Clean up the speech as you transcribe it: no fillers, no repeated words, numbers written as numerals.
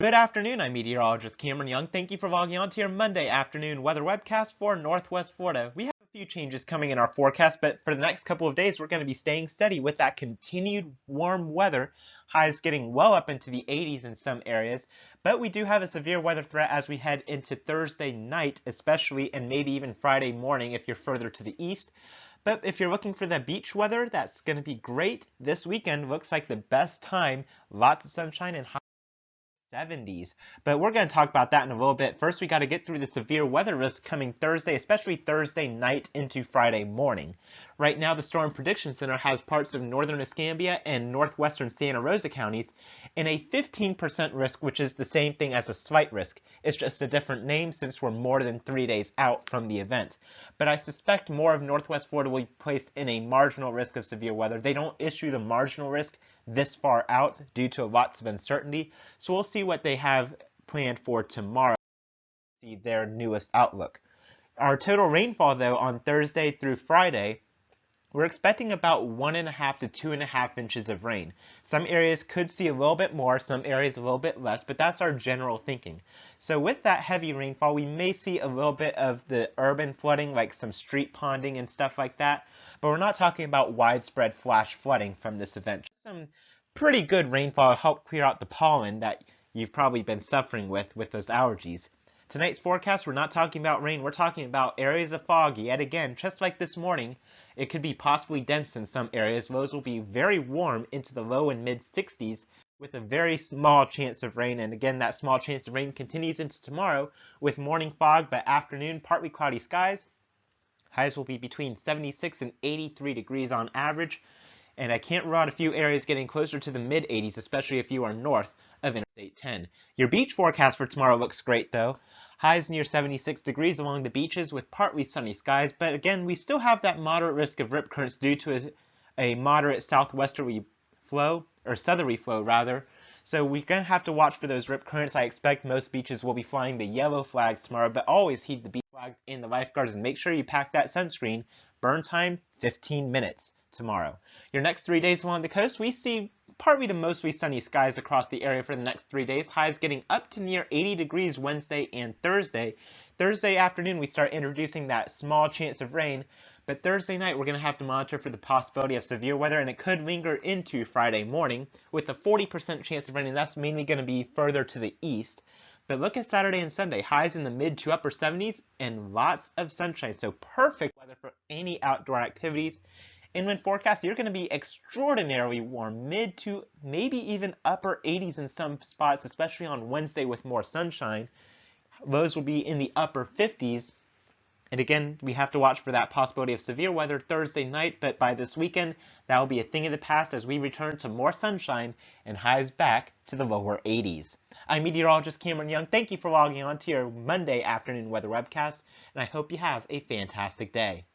Good afternoon, I'm meteorologist Cameron Young. Thank you for logging on to your Monday afternoon weather webcast for Northwest Florida. We have a few changes coming in our forecast, but for the next couple of days, we're going to be staying steady with that continued warm weather. Highs getting well up into the 80s in some areas, but we do have a severe weather threat as we head into Thursday night, especially, and maybe even Friday morning if you're further to the east. But if you're looking for the beach weather, that's going to be great. This weekend looks like the best time. Lots of sunshine and 70s. But we're going to talk about that in a little bit. First, we got to get through the severe weather risk coming Thursday, especially Thursday night into Friday morning. Right now, the Storm Prediction Center has parts of northern Escambia and northwestern Santa Rosa counties in a 15% risk, which is the same thing as a slight risk. It's just a different name since we're more than 3 days out from the event. But I suspect more of Northwest Florida will be placed in a marginal risk of severe weather. They don't issue the marginal risk this far out due to lots of uncertainty. So we'll see what they have planned for tomorrow. See their newest outlook. Our total rainfall, though, on Thursday through Friday, we're expecting about 1.5 to 2.5 inches of rain. Some areas could see a little bit more, some areas a little bit less, but that's our general thinking. So with that heavy rainfall, we may see a little bit of the urban flooding, like some street ponding and stuff like that, but we're not talking about widespread flash flooding from this event. Just some pretty good rainfall to help clear out the pollen that you've probably been suffering with those allergies. Tonight's forecast, we're not talking about rain, we're talking about areas of fog. Yet again, just like this morning, it could be possibly dense in some areas. Lows will be very warm into the low and mid 60s with a very small chance of rain. And again, that small chance of rain continues into tomorrow with morning fog, but afternoon partly cloudy skies. Highs will be between 76 and 83 degrees on average. And I can't rule out a few areas getting closer to the mid 80s, especially if you are north of Interstate 10. Your beach forecast for tomorrow looks great though. Highs near 76 degrees along the beaches with partly sunny skies, but again, we still have that moderate risk of rip currents due to a moderate southwesterly flow, or southerly flow rather. So we're going to have to watch for those rip currents. I expect most beaches will be flying the yellow flags tomorrow, but always heed the beach flags and the lifeguards and make sure you pack that sunscreen. Burn time, 15 minutes tomorrow. Your next 3 days along the coast, we see partly to mostly sunny skies across the area for the next 3 days. Highs getting up to near 80 degrees Wednesday and Thursday. Thursday afternoon, we start introducing that small chance of rain. But Thursday night, we're going to have to monitor for the possibility of severe weather, and it could linger into Friday morning with a 40% chance of rain, and that's mainly going to be further to the east. But look at Saturday and Sunday, highs in the mid to upper 70s and lots of sunshine. So perfect weather for any outdoor activities. Inland forecast, you're going to be extraordinarily warm, mid to maybe even upper 80s in some spots, especially on Wednesday with more sunshine. Lows will be in the upper 50s. And again, we have to watch for that possibility of severe weather Thursday night, but by this weekend, that will be a thing of the past as we return to more sunshine and highs back to the lower 80s. I'm meteorologist Cameron Young. Thank you for logging on to your Monday afternoon weather webcast, and I hope you have a fantastic day.